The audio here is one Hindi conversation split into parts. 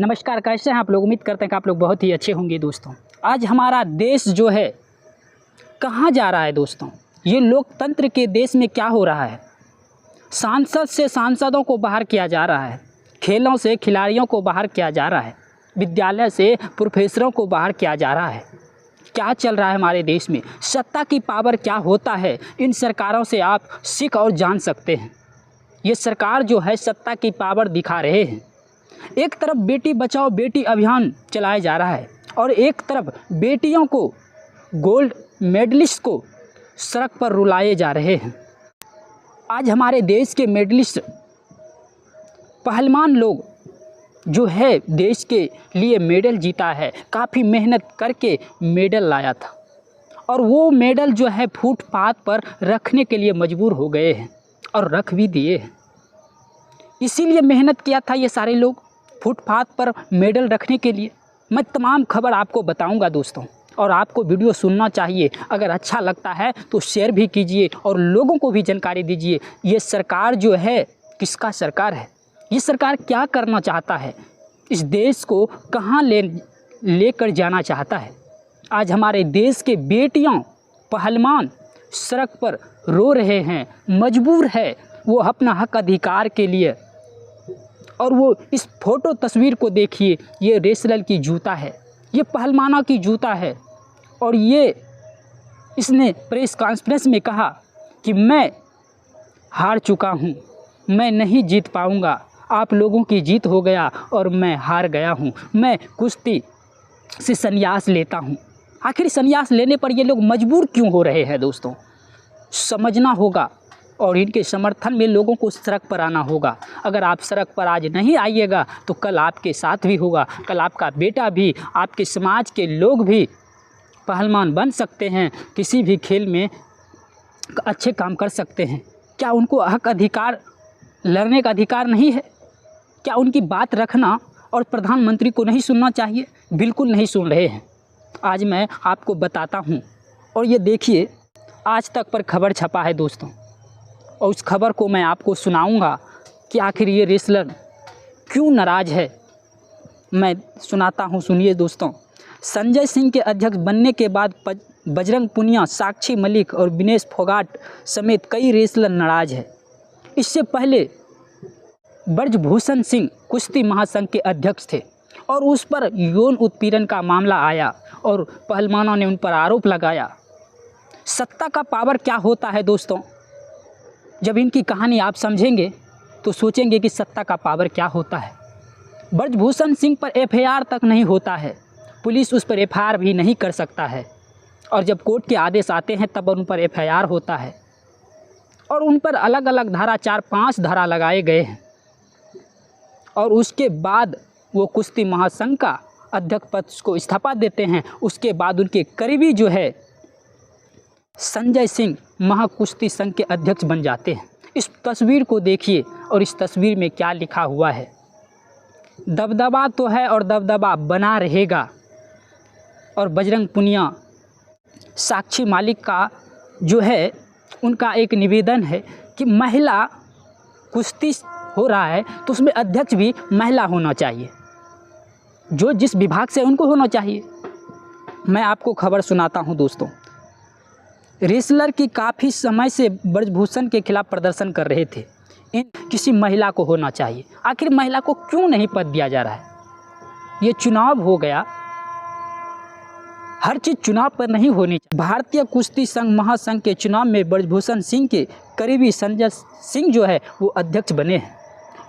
नमस्कार, कैसे हैं आप लोग। उम्मीद करते हैं कि आप लोग बहुत ही अच्छे होंगे दोस्तों। आज हमारा देश जो है कहाँ जा रहा है दोस्तों। ये लोकतंत्र के देश में क्या हो रहा है। सांसद से सांसदों को बाहर किया जा रहा है, खेलों से खिलाड़ियों को बाहर किया जा रहा है, विद्यालय से प्रोफेसरों को बाहर किया जा रहा है। क्या चल रहा है हमारे देश में, सत्ता की पावर क्या होता है, इन सरकारों से आप सीख और जान सकते हैं। ये सरकार जो है सत्ता की पावर दिखा रहे हैं। एक तरफ बेटी बचाओ बेटी अभियान चलाया जा रहा है और एक तरफ बेटियों को, गोल्ड मेडलिस्ट को सड़क पर रुलाए जा रहे हैं। आज हमारे देश के मेडलिस्ट पहलवान लोग जो है देश के लिए मेडल जीता है, काफ़ी मेहनत करके मेडल लाया था और वो मेडल जो है फुटपाथ पर रखने के लिए मजबूर हो गए हैं और रख भी दिए हैं। इसीलिए मेहनत किया था ये सारे लोग फुटपाथ पर मेडल रखने के लिए। मैं तमाम खबर आपको बताऊंगा दोस्तों, और आपको वीडियो सुनना चाहिए। अगर अच्छा लगता है तो शेयर भी कीजिए और लोगों को भी जानकारी दीजिए। ये सरकार जो है किसका सरकार है, ये सरकार क्या करना चाहता है, इस देश को कहाँ लेकर जाना चाहता है। आज हमारे देश के बेटियां पहलवान सड़क पर रो रहे हैं, मजबूर है वो अपना हक अधिकार के लिए। और वो इस फोटो तस्वीर को देखिए, ये रेसलर की जूता है, ये पहलवानों की जूता है और ये इसने प्रेस कॉन्फ्रेंस में कहा कि मैं हार चुका हूँ, मैं नहीं जीत पाऊँगा, आप लोगों की जीत हो गया और मैं हार गया हूँ, मैं कुश्ती से संन्यास लेता हूँ। आखिर संन्यास लेने पर ये लोग मजबूर क्यों हो रहे हैं दोस्तों, समझना होगा और इनके समर्थन में लोगों को सड़क पर आना होगा। अगर आप सड़क पर आज नहीं आइएगा तो कल आपके साथ भी होगा, कल आपका बेटा भी, आपके समाज के लोग भी पहलवान बन सकते हैं, किसी भी खेल में अच्छे काम कर सकते हैं। क्या उनको हक अधिकार, लड़ने का अधिकार नहीं है? क्या उनकी बात रखना और प्रधानमंत्री को नहीं सुनना चाहिए? बिल्कुल नहीं सुन रहे हैं। आज मैं आपको बताता हूँ और ये देखिए आज तक पर खबर छपा है दोस्तों, और उस खबर को मैं आपको सुनाऊंगा कि आखिर ये रेसलर क्यों नाराज़ है। मैं सुनाता हूं, सुनिए दोस्तों। संजय सिंह के अध्यक्ष बनने के बाद बजरंग पुनिया, साक्षी मलिक और विनेश फोगाट समेत कई रेसलर नाराज़ है। इससे पहले ब्रजभूषण सिंह कुश्ती महासंघ के अध्यक्ष थे और उस पर यौन उत्पीड़न का मामला आया और पहलवानों ने उन पर आरोप लगाया। सत्ता का पावर क्या होता है दोस्तों, जब इनकी कहानी आप समझेंगे तो सोचेंगे कि सत्ता का पावर क्या होता है। ब्रजभूषण सिंह पर एफआईआर तक नहीं होता है, पुलिस उस पर एफआईआर भी नहीं कर सकता है और जब कोर्ट के आदेश आते हैं तब उन पर एफआईआर होता है और उन पर अलग अलग धारा 4-5 धारा लगाए गए हैं। और उसके बाद वो कुश्ती महासंघ का अध्यक्ष पद को इस्तीफा देते हैं। उसके बाद उनके करीबी जो है संजय सिंह महाकुश्ती संघ के अध्यक्ष बन जाते हैं। इस तस्वीर को देखिए और इस तस्वीर में क्या लिखा हुआ है। दबदबा तो है और दबदबा बना रहेगा। और बजरंग पुनिया, साक्षी मालिक का जो है उनका एक निवेदन है कि महिला कुश्ती हो रहा है तो उसमें अध्यक्ष भी महिला होना चाहिए, जो जिस विभाग से उनको होना चाहिए। मैं आपको खबर सुनाता हूं दोस्तों। रेसलर की काफ़ी समय से ब्रजभूषण के खिलाफ प्रदर्शन कर रहे थे, इन किसी महिला को होना चाहिए। आखिर महिला को क्यों नहीं पद दिया जा रहा है? ये चुनाव हो गया, हर चीज़ चुनाव पर नहीं होनी चाहिए। भारतीय कुश्ती संघ महासंघ के चुनाव में ब्रजभूषण सिंह के करीबी संजय सिंह जो है वो अध्यक्ष बने हैं।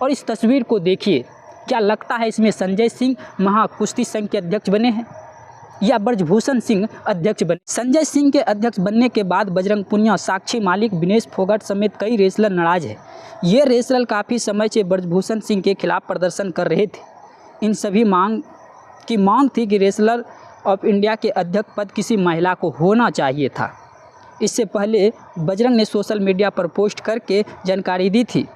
और इस तस्वीर को देखिए, क्या लगता है इसमें संजय सिंह महाकुश्ती संघ के अध्यक्ष बने हैं या ब्रजभूषण सिंह अध्यक्ष बने? संजय सिंह के अध्यक्ष बनने के बाद बजरंग पुनिया, साक्षी मालिक, विनेश फोगाट समेत कई रेसलर नाराज है। ये रेसलर काफ़ी समय से ब्रजभूषण सिंह के खिलाफ प्रदर्शन कर रहे थे। इन सभी मांग थी कि रेसलर ऑफ इंडिया के अध्यक्ष पद किसी महिला को होना चाहिए था। इससे पहले बजरंग ने सोशल मीडिया पर पोस्ट करके जानकारी दी थी।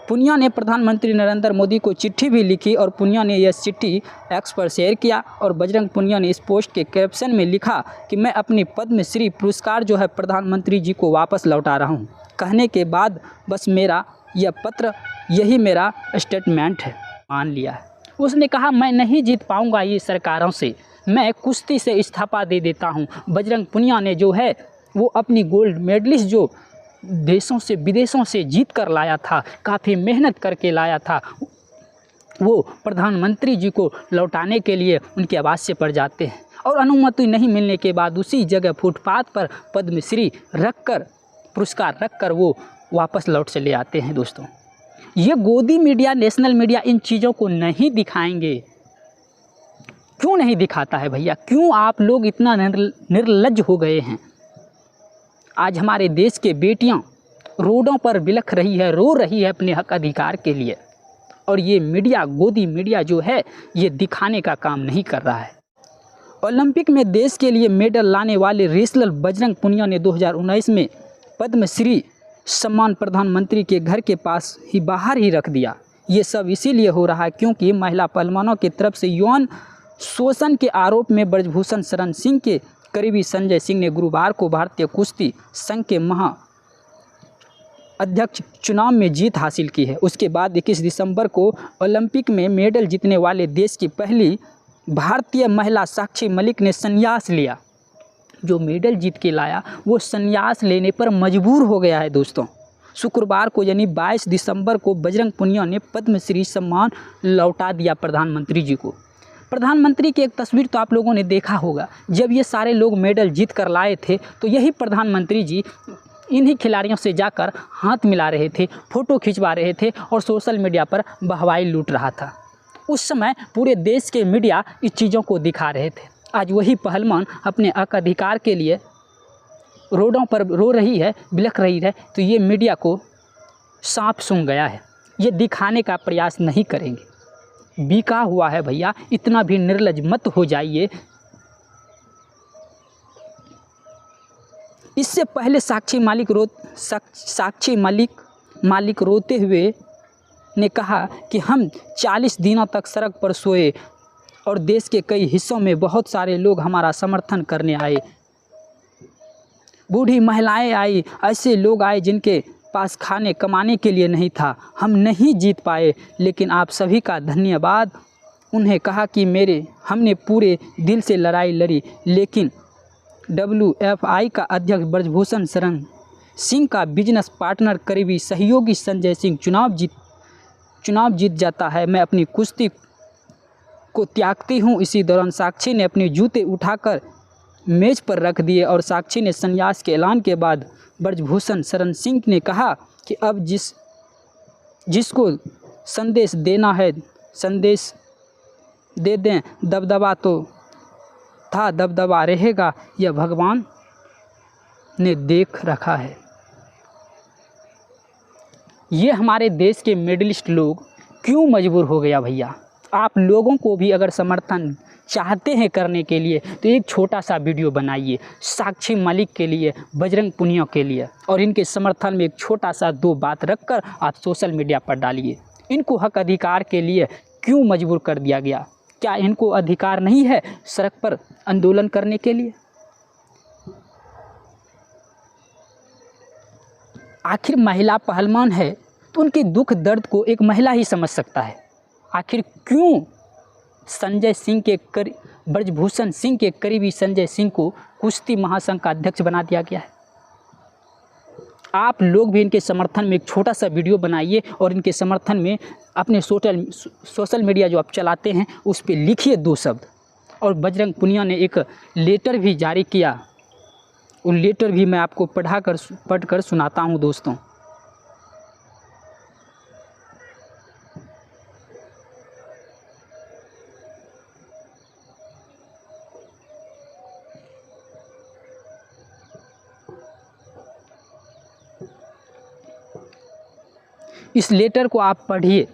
पुनिया ने प्रधानमंत्री नरेंद्र मोदी को चिट्ठी भी लिखी और पुनिया ने यह चिट्ठी एक्स पर शेयर किया और बजरंग पुनिया ने इस पोस्ट के कैप्शन में लिखा कि मैं अपनी पद्मश्री पुरस्कार जो है प्रधानमंत्री जी को वापस लौटा रहा हूं। कहने के बाद बस मेरा यह पत्र, यही मेरा स्टेटमेंट है। मान लिया है। उसने कहा मैं नहीं जीत पाऊंगा ये सरकारों से, मैं कुश्ती से इस्तीफा दे देता हूं। बजरंग पुनिया ने जो है वो अपनी गोल्ड मेडलिस्ट जो देशों से विदेशों से जीत कर लाया था, काफ़ी मेहनत करके लाया था, वो प्रधानमंत्री जी को लौटाने के लिए उनके आवास पर जाते हैं और अनुमति नहीं मिलने के बाद उसी जगह फुटपाथ पर पद्मश्री रखकर, पुरस्कार रखकर वो वापस लौट चले आते हैं। दोस्तों, ये गोदी मीडिया, नेशनल मीडिया इन चीज़ों को नहीं दिखाएंगे। क्यों नहीं दिखाता है भैया? क्यों आप लोग इतना निर्लज्ज हो गए हैं? आज हमारे देश के बेटियां रोडों पर बिलख रही है, रो रही है अपने हक अधिकार के लिए, और ये मीडिया, गोदी मीडिया जो है ये दिखाने का काम नहीं कर रहा है। ओलंपिक में देश के लिए मेडल लाने वाले रेसलर बजरंग पुनिया ने 2019 में पद्मश्री सम्मान प्रधानमंत्री के घर के पास ही बाहर ही रख दिया। ये सब इसीलिए हो रहा है क्योंकि महिला पहलवानों की तरफ से यौन शोषण के आरोप में ब्रजभूषण शरण सिंह के करीबी संजय सिंह ने गुरुवार को भारतीय कुश्ती संघ के अध्यक्ष चुनाव में जीत हासिल की है। उसके बाद 21 दिसंबर को ओलंपिक में मेडल जीतने वाले देश की पहली भारतीय महिला साक्षी मलिक ने संन्यास लिया। जो मेडल जीत के लाया वो संन्यास लेने पर मजबूर हो गया है। दोस्तों, शुक्रवार को यानी 22 दिसंबर को बजरंग पुनिया ने पद्मश्री सम्मान लौटा दिया प्रधानमंत्री जी को। प्रधानमंत्री की एक तस्वीर तो आप लोगों ने देखा होगा, जब ये सारे लोग मेडल जीत कर लाए थे तो यही प्रधानमंत्री जी इन्हीं खिलाड़ियों से जाकर हाथ मिला रहे थे, फ़ोटो खिंचवा रहे थे और सोशल मीडिया पर वाहवाही लूट रहा था। उस समय पूरे देश के मीडिया इस चीज़ों को दिखा रहे थे। आज वही पहलवान अपने हक अधिकार के लिए रोडों पर रो रही है, बिलख रही है, तो ये मीडिया को सांप सूंघ गया है, ये दिखाने का प्रयास नहीं करेंगे। बिका हुआ है भैया, इतना भी निर्लज्ज मत हो जाइए। इससे पहले साक्षी मालिक रोते हुए ने कहा कि हम 40 दिनों तक सड़क पर सोए और देश के कई हिस्सों में बहुत सारे लोग हमारा समर्थन करने आए। बूढ़ी महिलाएं आई, ऐसे लोग आए जिनके पास खाने कमाने के लिए नहीं था। हम नहीं जीत पाए, लेकिन आप सभी का धन्यवाद। उन्हें कहा कि हमने पूरे दिल से लड़ाई लड़ी, लेकिन WFI का अध्यक्ष ब्रजभूषण शरण सिंह का बिजनेस पार्टनर, करीबी सहयोगी संजय सिंह चुनाव जीत जाता है। मैं अपनी कुश्ती को त्यागती हूँ। इसी दौरान साक्षी ने अपने जूते उठाकर मेज पर रख दिए और साक्षी ने संन्यास के ऐलान के बाद ब्रजभूषण शरण सिंह ने कहा कि अब जिसको संदेश देना है संदेश दे दें। दबदबा तो था, दबदबा रहेगा, यह भगवान ने देख रखा है। ये हमारे देश के मेडलिस्ट लोग क्यों मजबूर हो गया भैया? आप लोगों को भी अगर समर्थन चाहते हैं करने के लिए तो एक छोटा सा वीडियो बनाइए साक्षी मलिक के लिए, बजरंग पुनिया के लिए, और इनके समर्थन में एक छोटा सा 2 बात रखकर आप सोशल मीडिया पर डालिए। इनको हक अधिकार के लिए क्यों मजबूर कर दिया गया? क्या इनको अधिकार नहीं है सड़क पर आंदोलन करने के लिए? आखिर महिला पहलवान है तो उनके दुख दर्द को एक महिला ही समझ सकता है। आखिर क्यों ब्रजभूषण सिंह के करीबी संजय सिंह को कुश्ती महासंघ का अध्यक्ष बना दिया गया है? आप लोग भी इनके समर्थन में एक छोटा सा वीडियो बनाइए और इनके समर्थन में अपने सोशल मीडिया जो आप चलाते हैं उस पर लिखिए 2 शब्द। और बजरंग पुनिया ने एक लेटर भी जारी किया, वो लेटर भी मैं आपको पढ़कर सुनाता हूँ दोस्तों। इस लेटर को आप पढ़िए,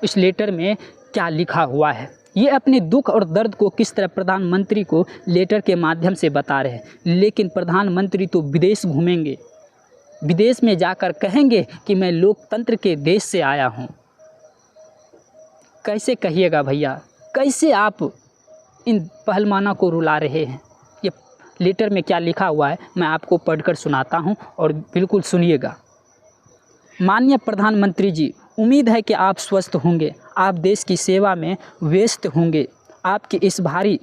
इस लेटर में क्या लिखा हुआ है। ये अपने दुख और दर्द को किस तरह प्रधानमंत्री को लेटर के माध्यम से बता रहे हैं, लेकिन प्रधानमंत्री तो विदेश घूमेंगे, विदेश में जाकर कहेंगे कि मैं लोकतंत्र के देश से आया हूँ। कैसे कहिएगा भैया, कैसे आप इन पहलवानों को रुला रहे हैं? ये लेटर में क्या लिखा हुआ है मैं आपको पढ़कर सुनाता हूँ और बिल्कुल सुनिएगा। माननीय प्रधानमंत्री जी, उम्मीद है कि आप स्वस्थ होंगे, आप देश की सेवा में व्यस्त होंगे। आपकी इस भारी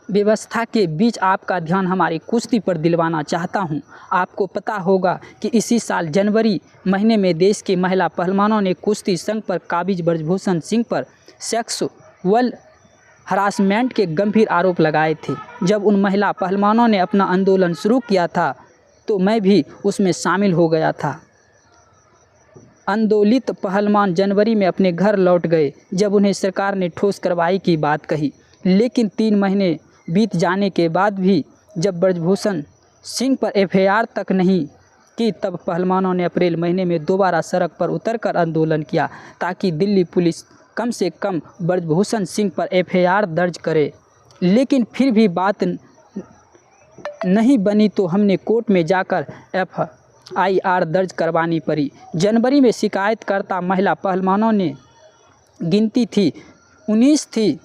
व्यवस्था के बीच आपका ध्यान हमारी कुश्ती पर दिलवाना चाहता हूं। आपको पता होगा कि इसी साल जनवरी महीने में देश के महिला पहलवानों ने कुश्ती संघ पर काबिज ब्रजभूषण सिंह पर सेक्सुअल हरासमेंट के गंभीर आरोप लगाए थे। जब उन महिला पहलवानों ने अपना आंदोलन शुरू किया था तो मैं भी उसमें शामिल हो गया था। आंदोलित पहलवान जनवरी में अपने घर लौट गए जब उन्हें सरकार ने ठोस कार्रवाई की बात कही, लेकिन 3 महीने बीत जाने के बाद भी जब ब्रजभूषण सिंह पर एफआईआर तक नहीं की, तब पहलवानों ने अप्रैल महीने में दोबारा सड़क पर उतरकर आंदोलन किया ताकि दिल्ली पुलिस कम से कम ब्रजभूषण सिंह पर एफआईआर दर्ज करे। लेकिन फिर भी बात नहीं बनी तो हमने कोर्ट में जाकर एफआईआर दर्ज करवानी पड़ी। जनवरी में शिकायतकर्ता महिला पहलवानों ने गिनती थी 19 थी,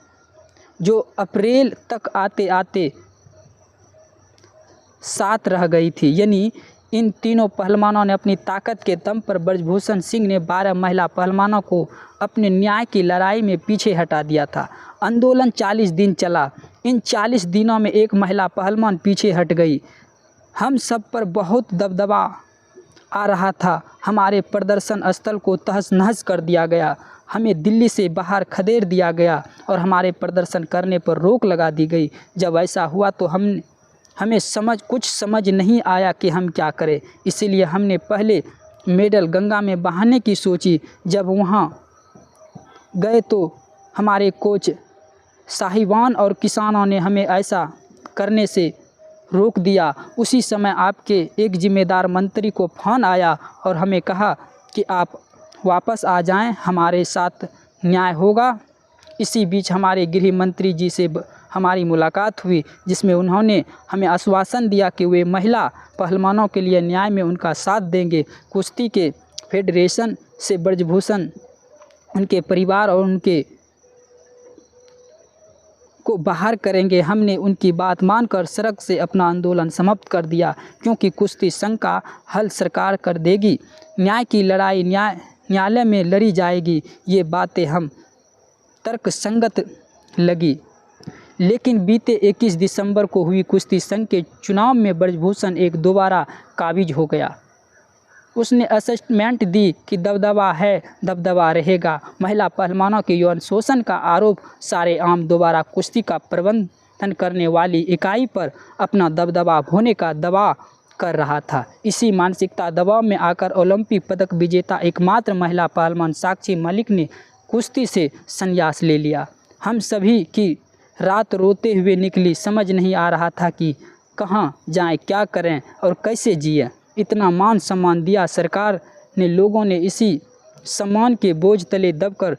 जो अप्रैल तक आते आते 7 रह गई थी। यानी इन तीनों पहलवानों ने अपनी ताकत के दम पर ब्रजभूषण सिंह ने 12 महिला पहलवानों को अपने न्याय की लड़ाई में पीछे हटा दिया था। आंदोलन 40 दिन चला। इन 40 दिनों में एक महिला पहलवान पीछे हट गई। हम सब पर बहुत दबदबा आ रहा था। हमारे प्रदर्शन स्थल को तहस नहस कर दिया गया, हमें दिल्ली से बाहर खदेड़ दिया गया और हमारे प्रदर्शन करने पर रोक लगा दी गई। जब ऐसा हुआ तो हमें कुछ समझ नहीं आया कि हम क्या करें। इसीलिए हमने पहले मेडल गंगा में बहाने की सोची। जब वहाँ गए तो हमारे कोच साहिवान और किसानों ने हमें ऐसा करने से रोक दिया। उसी समय आपके एक जिम्मेदार मंत्री को फ़ोन आया और हमें कहा कि आप वापस आ जाएं, हमारे साथ न्याय होगा। इसी बीच हमारे गृह मंत्री जी से हमारी मुलाकात हुई, जिसमें उन्होंने हमें आश्वासन दिया कि वे महिला पहलवानों के लिए न्याय में उनका साथ देंगे। कुश्ती के फेडरेशन से ब्रजभूषण, उनके परिवार और उनके को बाहर करेंगे। हमने उनकी बात मानकर सड़क से अपना आंदोलन समाप्त कर दिया, क्योंकि कुश्ती संघ का हल सरकार कर देगी। न्याय की लड़ाई न्यायालय में लड़ी जाएगी। ये बातें हम तर्कसंगत लगी। लेकिन बीते 21 दिसंबर को हुई कुश्ती संघ के चुनाव में ब्रजभूषण एक दोबारा काबिज हो गया। उसने असेसमेंट दी कि दबदबा है, दबदबा रहेगा। महिला पहलवानों के यौन शोषण का आरोप सारे आम दोबारा कुश्ती का प्रबंधन करने वाली इकाई पर अपना दबदबा होने का दावा कर रहा था। इसी मानसिकता दबाव में आकर ओलंपिक पदक विजेता एकमात्र महिला पहलवान साक्षी मलिक ने कुश्ती से संन्यास ले लिया। हम सभी की रात रोते हुए निकली। समझ नहीं आ रहा था कि कहाँ जाएं, क्या करें और कैसे जिए। इतना मान सम्मान दिया सरकार ने, लोगों ने इसी सम्मान के बोझ तले दबकर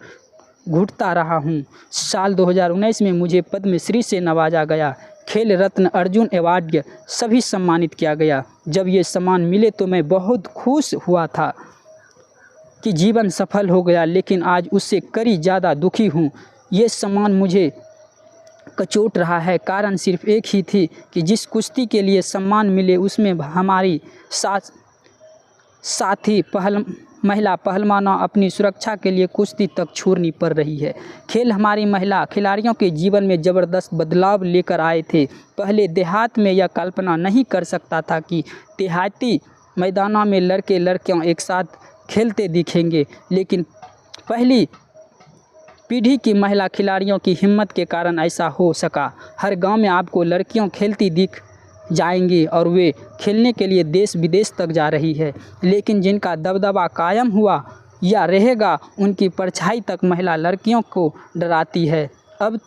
घुटता रहा हूँ। साल 2019 में मुझे पद्मश्री से नवाजा गया, खेल रत्न, अर्जुन अवार्ड सभी सम्मानित किया गया। जब ये सम्मान मिले तो मैं बहुत खुश हुआ था कि जीवन सफल हो गया, लेकिन आज उससे कहीं ज़्यादा दुखी हूँ। ये सम्मान मुझे कचोट रहा है। कारण सिर्फ एक ही थी कि जिस कुश्ती के लिए सम्मान मिले उसमें हमारी साथी महिला पहलवानों अपनी सुरक्षा के लिए कुश्ती तक छोड़नी पड़ रही है। खेल हमारी महिला खिलाड़ियों के जीवन में ज़बरदस्त बदलाव लेकर आए थे। पहले देहात में यह कल्पना नहीं कर सकता था कि देहाती मैदानों में लड़के लड़कियां एक साथ खेलते दिखेंगे, लेकिन पहली पीढ़ी की महिला खिलाड़ियों की हिम्मत के कारण ऐसा हो सका। हर गांव में आपको लड़कियां खेलती दिख जाएंगी और वे खेलने के लिए देश विदेश तक जा रही है। लेकिन जिनका दबदबा कायम हुआ या रहेगा, उनकी परछाई तक महिला लड़कियों को डराती है। अब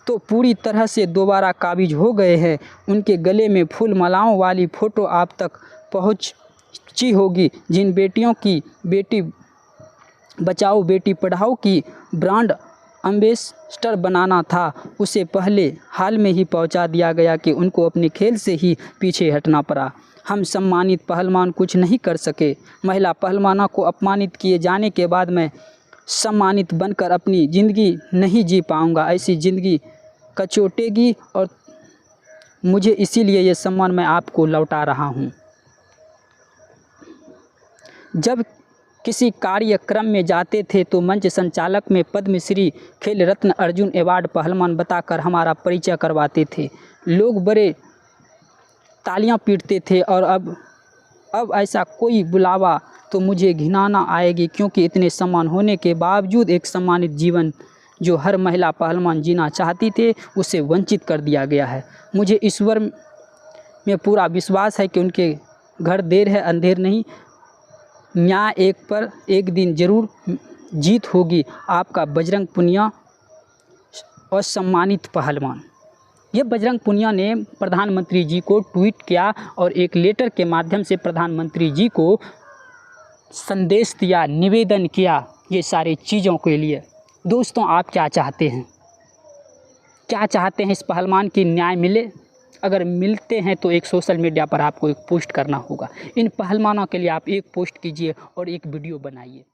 तो पूरी तरह से दोबारा काबिज हो गए हैं। उनके गले में फूल मालाओं वाली फ़ोटो आप तक पहुंची होगी। जिन बेटियों की बेटी बचाओ बेटी पढ़ाओ की ब्रांड एम्बेसडर बनाना था, उसे पहले हाल में ही पहुंचा दिया गया कि उनको अपने खेल से ही पीछे हटना पड़ा। हम सम्मानित पहलवान कुछ नहीं कर सके। महिला पहलवानों को अपमानित किए जाने के बाद मैं सम्मानित बनकर अपनी ज़िंदगी नहीं जी पाऊंगा। ऐसी ज़िंदगी कचोटेगी और मुझे इसीलिए ये सम्मान मैं आपको लौटा रहा हूँ। जब किसी कार्यक्रम में जाते थे तो मंच संचालक में पद्मश्री, खेल रत्न, अर्जुन अवार्ड पहलवान बताकर हमारा परिचय करवाते थे। लोग बड़े तालियां पीटते थे और अब ऐसा कोई बुलावा तो मुझे घिनाना आएगी, क्योंकि इतने सम्मान होने के बावजूद एक सम्मानित जीवन जो हर महिला पहलवान जीना चाहती थे उसे वंचित कर दिया गया है। मुझे ईश्वर में पूरा विश्वास है कि उनके घर देर है अंधेर नहीं, न्याय एक पर एक दिन जरूर जीत होगी। आपका बजरंग पुनिया और सम्मानित पहलवान। ये बजरंग पुनिया ने प्रधानमंत्री जी को ट्वीट किया और एक लेटर के माध्यम से प्रधानमंत्री जी को संदेश दिया, निवेदन किया ये सारी चीज़ों के लिए। दोस्तों, आप क्या चाहते हैं? क्या चाहते हैं इस पहलवान की न्याय मिले? अगर मिलते हैं तो एक सोशल मीडिया पर आपको एक पोस्ट करना होगा। इन पहलवानों के लिए आप एक पोस्ट कीजिए और एक वीडियो बनाइए।